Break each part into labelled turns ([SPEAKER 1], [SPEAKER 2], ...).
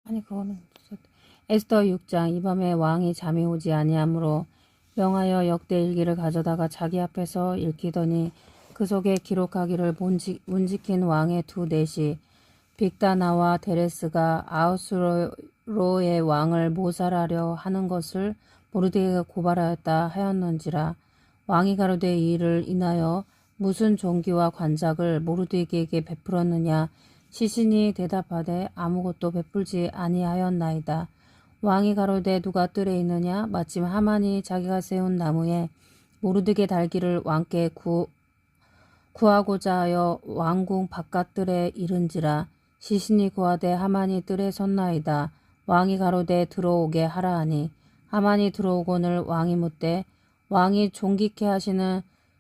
[SPEAKER 1] 아니 그거는 에스더 6장. 이 밤에 왕이 잠이 오지 아니하므로 명하여 역대 일기를 가져다가 자기 앞에서 읽히더니 그 속에 기록하기를 문지킨 왕의 두 넷이 빅다나와 데레스가 아하수에로의 왕을 모살하려 하는 것을 모르드게가 고발하였다 하였는지라. 왕이 가로되 이 일을 인하여 무슨 종기와 관작을 모르드게에게 베풀었느냐. 시신이 대답하되 아무것도 베풀지 아니하였나이다. 왕이 가로되 누가 뜰에 있느냐. 마침 하만이 자기가 세운 나무에 모르드게 달기를 왕께 구하고자 하여 왕궁 바깥뜰에 이른지라. 시신이 구하되 하만이 뜰에 섰나이다. 왕이 가로되 들어오게 하라 하니 하만이 들어오거늘 왕이 묻되 왕이 존귀케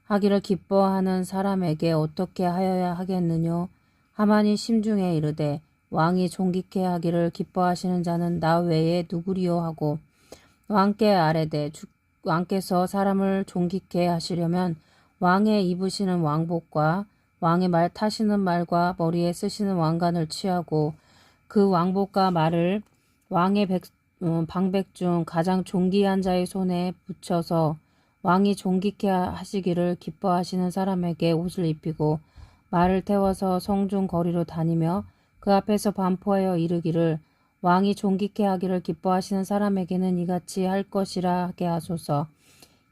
[SPEAKER 1] 하기를 기뻐하는 사람에게 어떻게 하여야 하겠느뇨. 하만이 심중에 이르되 왕이 존귀케 하기를 기뻐하시는 자는 나 외에 누구리요 하고 왕께 아뢰되 왕께서 사람을 존귀케 하시려면 왕의 입으시는 왕복과 왕의 말 타시는 말과 머리에 쓰시는 왕관을 취하고 그 왕복과 말을 왕의 방백 중 가장 존귀한 자의 손에 붙여서 왕이 존귀케 하시기를 기뻐하시는 사람에게 옷을 입히고 말을 태워서 성중 거리로 다니며 그 앞에서 반포하여 이르기를 왕이 존귀케 하기를 기뻐하시는 사람에게는 이같이 할 것이라 하게 하소서.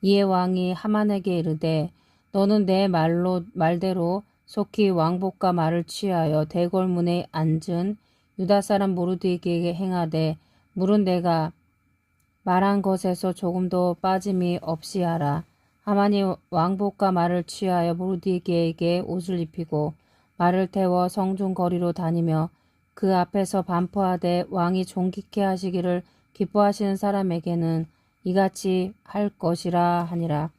[SPEAKER 1] 이에 왕이 하만에게 이르되 너는 내 말대로 속히 왕복과 말을 취하여 대궐문에 앉은 유다 사람 모르드게에게 행하되 물은 내가 말한 것에서 조금도 빠짐이 없이 하라. 하만이 왕복과 말을 취하여 모르드게에게 옷을 입히고 말을 태워 성중 거리로 다니며 그 앞에서 반포하되 왕이 존귀케 하시기를 기뻐하시는 사람에게는 이같이 할 것이라 하니라.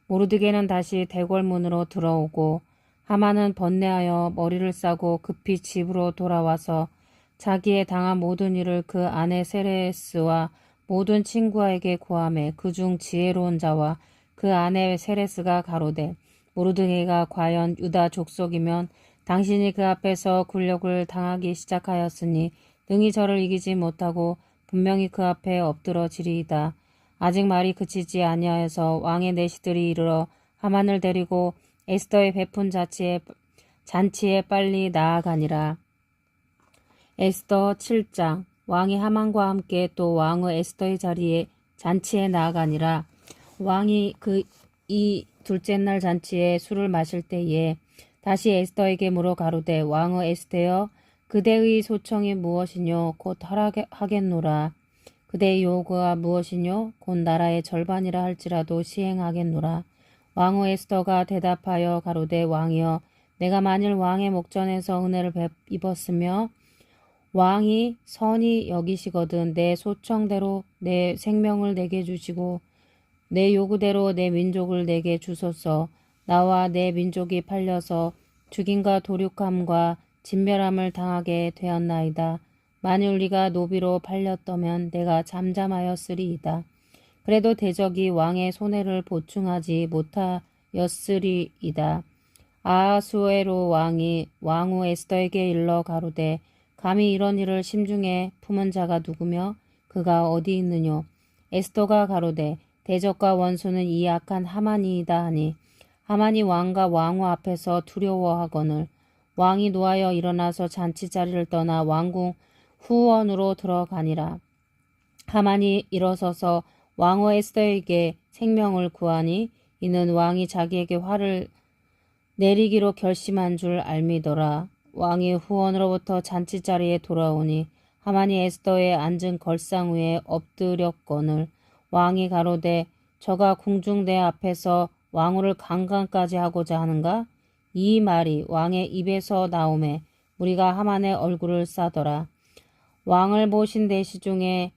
[SPEAKER 1] 모르드게는 다시 대궐문으로 들어오고 하만은 번뇌하여 머리를 싸고 급히 집으로 돌아와서 자기의 당한 모든 일을 그 아내 세레스와 모든 친구에게 고하매 그중 지혜로운 자와 그 아내 세레스가 가로되 모르드게가 과연 유다 족속이면 당신이 그 앞에서 굴욕을 당하기 시작하였으니 능히 저를 이기지 못하고 분명히 그 앞에 엎드러지리이다. 아직 말이 그치지 아니하여서 왕의 내시들이 이르러 하만을 데리고 에스더의 베푼 잔치에 빨리 나아가니라. 에스더 7장. 왕이 하만과 함께 또 왕의 에스더의 잔치에 나아가니라. 왕이 이 둘째 날 잔치에 술을 마실 때에 다시 에스더에게 물어 가로되 왕의 에스더여 그대의 소청이 무엇이뇨. 곧 하겠노라. 그대의 요구가 무엇이뇨. 곧 나라의 절반이라 할지라도 시행하겠노라. 왕의 에스더가 대답하여 가로되 왕이여 내가 만일 왕의 목전에서 은혜를 입었으며 왕이 선히 여기시거든 내 소청대로 내 생명을 내게 주시고 내 요구대로 내 민족을 내게 주소서. 나와 내 민족이 팔려서 죽임과 도륙함과 진멸함을 당하게 되었나이다. 만일 우리가 노비로 팔렸다면 내가 잠잠하였으리이다. 그래도 대적이 왕의 손해를 보충하지 못하였으리이다. 아하수에로 왕이 왕후 에스더에게 일러 가로되 감히 이런 일을 심중에 품은 자가 누구며 그가 어디 있느뇨. 에스더가 가로되 대적과 원수는 이 악한 하만이이다 하니 하만이 왕과 왕후 앞에서 두려워하거늘 왕이 노하여 일어나서 잔치자리를 떠나 왕궁 후원으로 들어가니라. 하만이 일어서서 왕후 에스더에게 생명을 구하니 이는 왕이 자기에게 화를 내리기로 결심한 줄 알미더라. 왕이 후원으로부터 잔치자리에 돌아오니 하만이 에스더의 앉은 걸상 위에 엎드렸거늘 왕이 가로되 저가 궁중대 앞에서 왕후를 강간까지 하고자 하는가? 이 말이 왕의 입에서 나오매 무리가 하만의 얼굴을 싸더라. 왕을 모신 대시 중에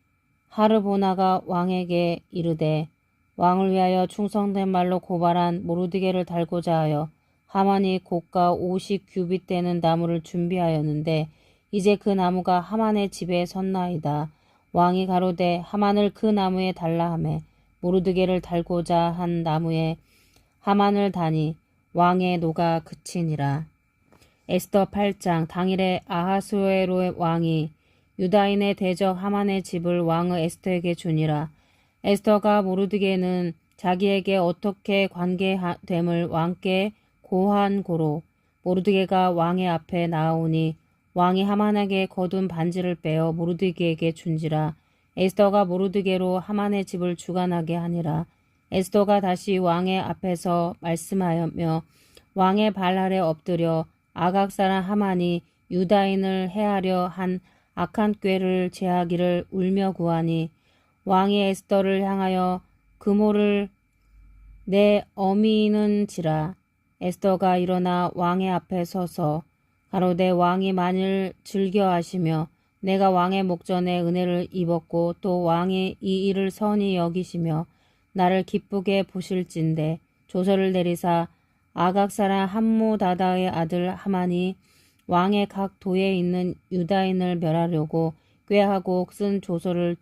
[SPEAKER 1] 하르보나가 왕에게 이르되 왕을 위하여 충성된 말로 고발한 모르드게를 달고자 하여 하만이 고가 50규빗 되는 나무를 준비하였는데 이제 그 나무가 하만의 집에 섰나이다. 왕이 가로되 하만을 그 나무에 달라 하매 모르드게를 달고자 한 나무에 하만을 다니 왕의 노가 그치니라. 에스더 8장. 당일에 아하수에로 왕이 유다인의 대적 하만의 집을 왕의 에스더에게 주니라. 에스더가 모르드게는 자기에게 어떻게 관계됨을 왕께 고한 고로 모르드게가 왕의 앞에 나아오니 왕이 하만에게 거둔 반지를 빼어 모르드게에게 준지라. 에스더가 모르드게로 하만의 집을 주관하게 하니라. 에스더가 다시 왕의 앞에서 말씀하며 왕의 발 아래 엎드려 아각 사람 하만이 유다인을 해하려 한 악한 꾀를 제하기를 울며 구하니 왕이 에스더를 향하여 그모를 내 어미는지라. 에스더가 일어나 왕의 앞에 서서 가로되 왕이 만일 즐겨하시며 내가 왕의 목전에 은혜를 입었고 또 왕이 이 일을 선히 여기시며 나를 기쁘게 보실진대 조서를 내리사 아각 사람 함무다다의 아들 하만이 왕의 각 도에 있는 유다인을 멸하려고 꾀하고 쓴 조서를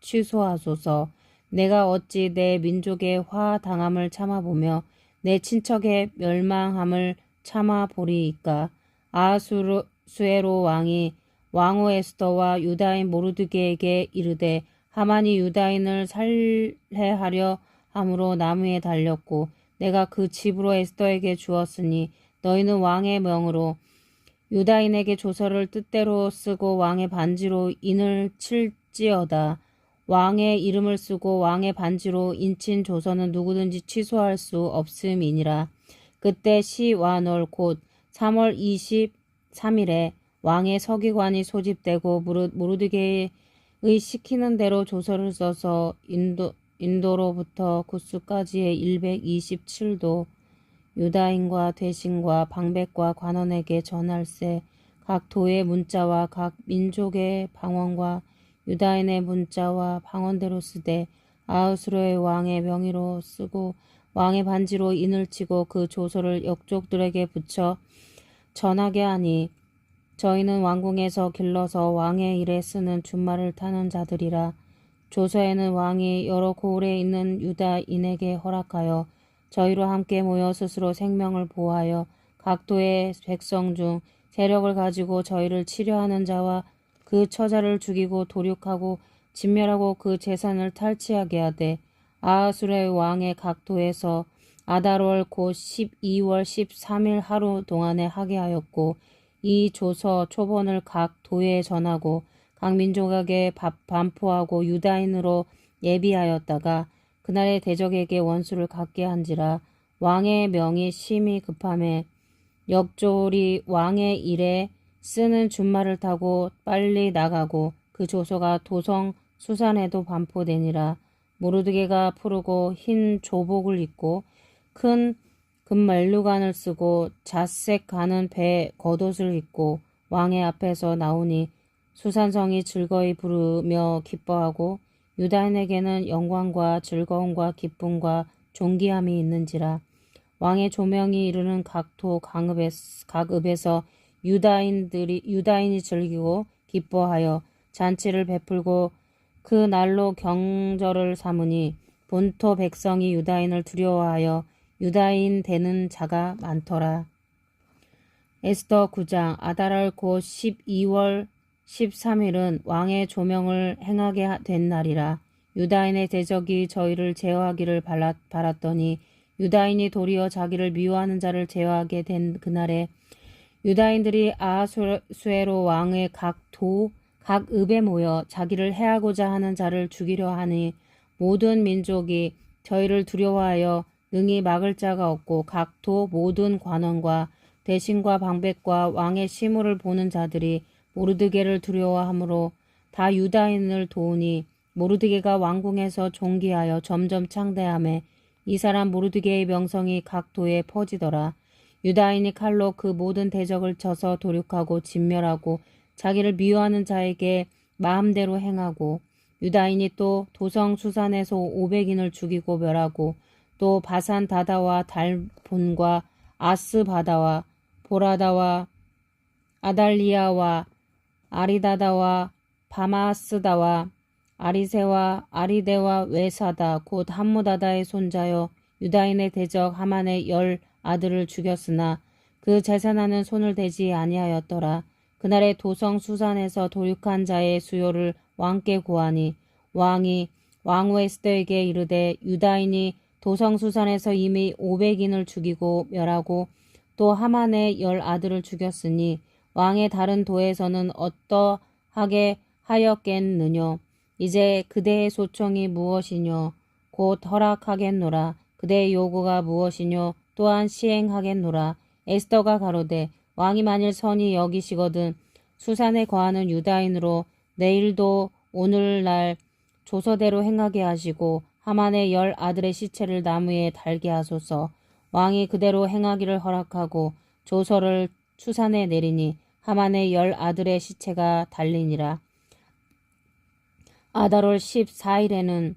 [SPEAKER 1] 취소하소서. 내가 어찌 내 민족의 화 당함을 참아보며 내 친척의 멸망함을 참아보리이까. 아하수에로 왕이 왕후 에스더와 유다인 모르드게에게 이르되 하만이 유다인을 살해하려 함으로 나무에 달렸고 내가 그 집으로 에스더에게 주었으니 너희는 왕의 명으로 유다인에게 조서를 뜻대로 쓰고 왕의 반지로 인을 칠지어다. 왕의 이름을 쓰고 왕의 반지로 인친 조서는 누구든지 취소할 수 없음이니라. 그때 시와놀 곧 3월 23일에 왕의 서기관이 소집되고 모르드게의 시키는 대로 조서를 써서 인도로부터 구스까지의 127도 유다인과 대신과 방백과 관원에게 전할세. 각 도의 문자와 각 민족의 방언과 유다인의 문자와 방언대로 쓰되 아하수로의 왕의 명의로 쓰고 왕의 반지로 인을 치고 그 조서를 역족들에게 붙여 전하게 하니 저희는 왕궁에서 길러서 왕의 일에 쓰는 준말을 타는 자들이라. 조서에는 왕이 여러 고을에 있는 유다인에게 허락하여 저희로 함께 모여 스스로 생명을 보호하여 각 도의 백성 중 세력을 가지고 저희를 치려하는 자와 그 처자를 죽이고 도륙하고 진멸하고 그 재산을 탈취하게 하되 아하수레 왕의 각 도에서 아달월 곧 12월 13일 하루 동안에 하게 하였고 이 조서 초본을 각 도에 전하고 각 민족에게 반포하고 유다인으로 예비하였다가 그날의 대적에게 원수를 갖게 한지라. 왕의 명이 심히 급함에 역졸이 왕의 일에 쓰는 준말을 타고 빨리 나가고 그 조서가 도성 수산에도 반포되니라. 모르드게가 푸르고 흰 조복을 입고 큰 금멜류관을 쓰고 자색 가는 배 겉옷을 입고 왕의 앞에서 나오니 수산성이 즐거이 부르며 기뻐하고 유다인에게는 영광과 즐거움과 기쁨과 존귀함이 있는지라. 왕의 조명이 이르는 각도 각읍에서 유다인이 즐기고 기뻐하여 잔치를 베풀고 그 날로 경절을 삼으니 본토 백성이 유다인을 두려워하여 유다인 되는 자가 많더라. 에스더 9장. 아달월 곧 12월 13일은 왕의 조명을 행하게 된 날이라. 유다인의 대적이 저희를 제어하기를 바랐더니 유다인이 도리어 자기를 미워하는 자를 제어하게 된 그날에 유다인들이 아하수에로 왕의 각 읍에 모여 자기를 해하고자 하는 자를 죽이려 하니 모든 민족이 저희를 두려워하여 능히 막을 자가 없고 각 도 모든 관원과 대신과 방백과 왕의 시무를 보는 자들이 모르드게를 두려워하므로 다 유다인을 도우니 모르드게가 왕궁에서 존귀하여 점점 창대하매 이 사람 모르드게의 명성이 각 도에 퍼지더라. 유다인이 칼로 그 모든 대적을 쳐서 도륙하고 진멸하고 자기를 미워하는 자에게 마음대로 행하고 유다인이 또 도성 수산에서 500인을 죽이고 멸하고 또 바산 다다와 달본과 아스바다와 보라다와 아달리아와 아리다다와 바마스다와 아리세와 아리데와 외사다 곧 함무다다의 손자여 유다인의 대적 하만의 10 아들을 죽였으나 그 재산하는 손을 대지 아니하였더라. 그날에 도성 수산에서 도륙한 자의 수요를 왕께 구하니 왕이 왕후 에스더에게 이르되 유다인이 도성 수산에서 이미 500인을 죽이고 멸하고 또 하만의 10아들을 죽였으니 왕의 다른 도에서는 어떠하게 하였겠느뇨. 이제 그대의 소청이 무엇이뇨. 곧 허락하겠노라. 그대의 요구가 무엇이뇨. 또한 시행하겠노라. 에스더가 가로되 왕이 만일 선히 여기시거든 수산에 거하는 유다인으로 내일도 오늘날 조서대로 행하게 하시고 하만의 10아들의 시체를 나무에 달게 하소서. 왕이 그대로 행하기를 허락하고 조서를 수산에 내리니 하만의 10아들의 시체가 달리니라. 아달월 14일에는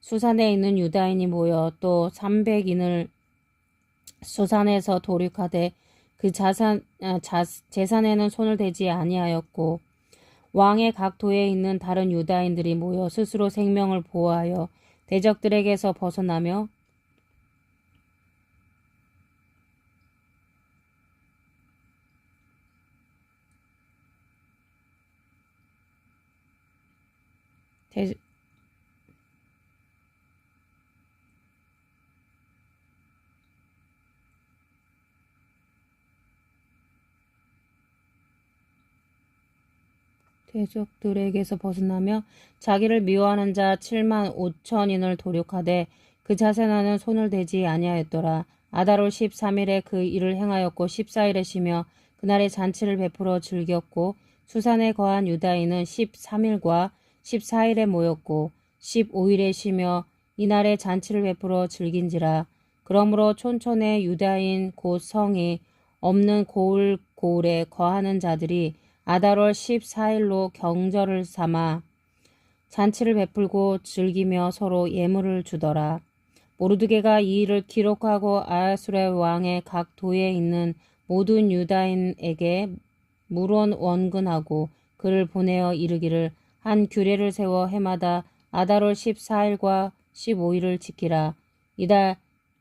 [SPEAKER 1] 수산에 있는 유다인이 모여 또 300인을 수산에서 도륙하되 그 재산에는 손을 대지 아니하였고 왕의 각 도에 있는 다른 유다인들이 모여 스스로 생명을 보호하여 대적들에게서 벗어나며 대적들에게서 벗어나며 자기를 미워하는 자 7만 5천인을 도륙하되 그 자세나는 손을 대지 아니하였더라. 아달월 13일에 그 일을 행하였고 14일에 쉬며 그날에 잔치를 베풀어 즐겼고 수산에 거한 유다인은 13일과 14일에 모였고 15일에 쉬며 이날에 잔치를 베풀어 즐긴지라. 그러므로 촌촌의 유다인 곧 성이 없는 고을에 거하는 자들이 아달월 14일로 경절을 삼아 잔치를 베풀고 즐기며 서로 예물을 주더라. 모르드게가 이 일을 기록하고 아하수레 왕의 각 도에 있는 모든 유다인에게 물원 원근하고 그를 보내어 이르기를 한 규례를 세워 해마다 아달월 14일과 15일을 지키라.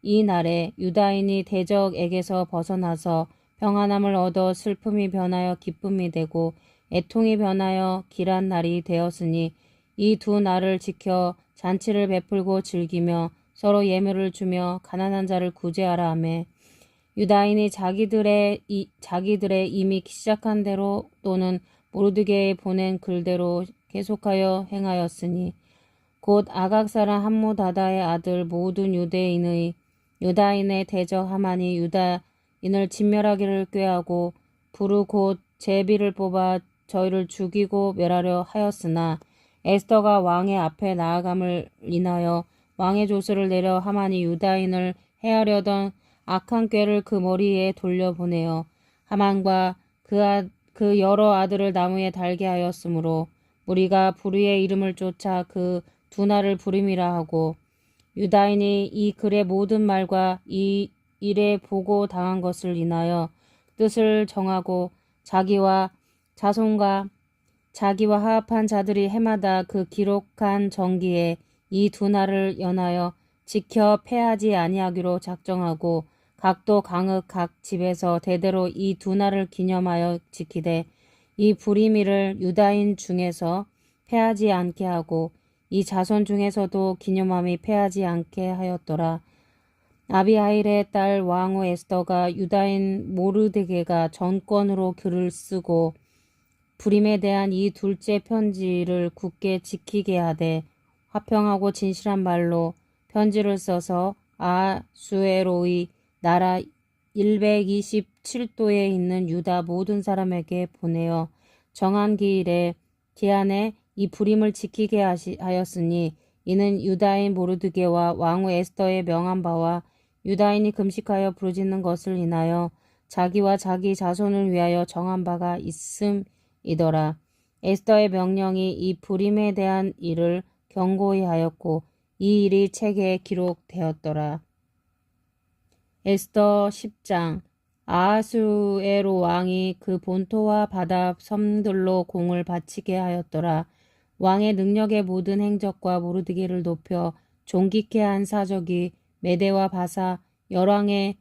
[SPEAKER 1] 이 날에 유다인이 대적에게서 벗어나서 평안함을 얻어 슬픔이 변하여 기쁨이 되고 애통이 변하여 길한 날이 되었으니 이 두 날을 지켜 잔치를 베풀고 즐기며 서로 예물을 주며 가난한 자를 구제하라 하매 유다인이 자기들의 이미 시작한 대로 또는 모르드게에 보낸 글대로 계속하여 행하였으니 곧 아각 사람 함무다다의 아들 모든 유다인의 대적 하만이 유다인을 진멸하기를 꾀하고 부르 곧 제비를 뽑아 저희를 죽이고 멸하려 하였으나 에스더가 왕의 앞에 나아감을 인하여 왕의 조서를 내려 하만이 유다인을 해하려던 악한 꾀를 그 머리에 돌려보내어 하만과 그 여러 아들을 나무에 달게 하였으므로 무리가 부르의 이름을 쫓아 그 두 날을 부림이라 하고 유다인이 이 글의 모든 말과 이 일에 보고 당한 것을 인하여 뜻을 정하고 자기와 자손과 자기와 화합한 자들이 해마다 그 기록한 정기에 이 두 날을 연하여 지켜 패하지 아니하기로 작정하고 각도 강읍 각 집에서 대대로 이 두 날을 기념하여 지키되 이 부리미를 유다인 중에서 패하지 않게 하고 이 자손 중에서도 기념함이 패하지 않게 하였더라. 아비하일의 딸 왕후 에스더가 유다인 모르드게가 전권으로 글을 쓰고 부림에 대한 이 둘째 편지를 굳게 지키게 하되 화평하고 진실한 말로 편지를 써서 아수에로의 나라 127도에 있는 유다 모든 사람에게 보내어 정한 기일에 기한에 이 부림을 지키게 하였으니 이는 유다인 모르드게와 왕후 에스더의 명한 바와 유다인이 금식하여 부르짖는 것을 인하여 자기와 자기 자손을 위하여 정한 바가 있음이더라. 에스더의 명령이 이 부림에 대한 일을 경고히 하였고 이 일이 책에 기록되었더라. 에스더 10장. 아하수에로 왕이 그 본토와 바다 섬들로 공을 바치게 하였더라. 왕의 능력의 모든 행적과 모르드게를 높여 존귀케 한 사적이 메대와 바사 열왕의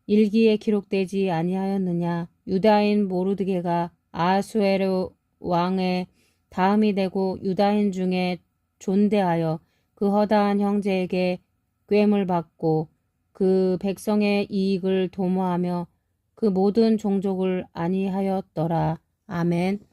[SPEAKER 1] 일기에 기록되지 아니하였느냐. 유다인 모르드게가 아하수에로 왕의 다음이 되고 유다인 중에 존대하여 그 허다한 형제에게 꿰물 받고 그 백성의 이익을 도모하며 그 모든 종족을 안위하였더라. 아멘.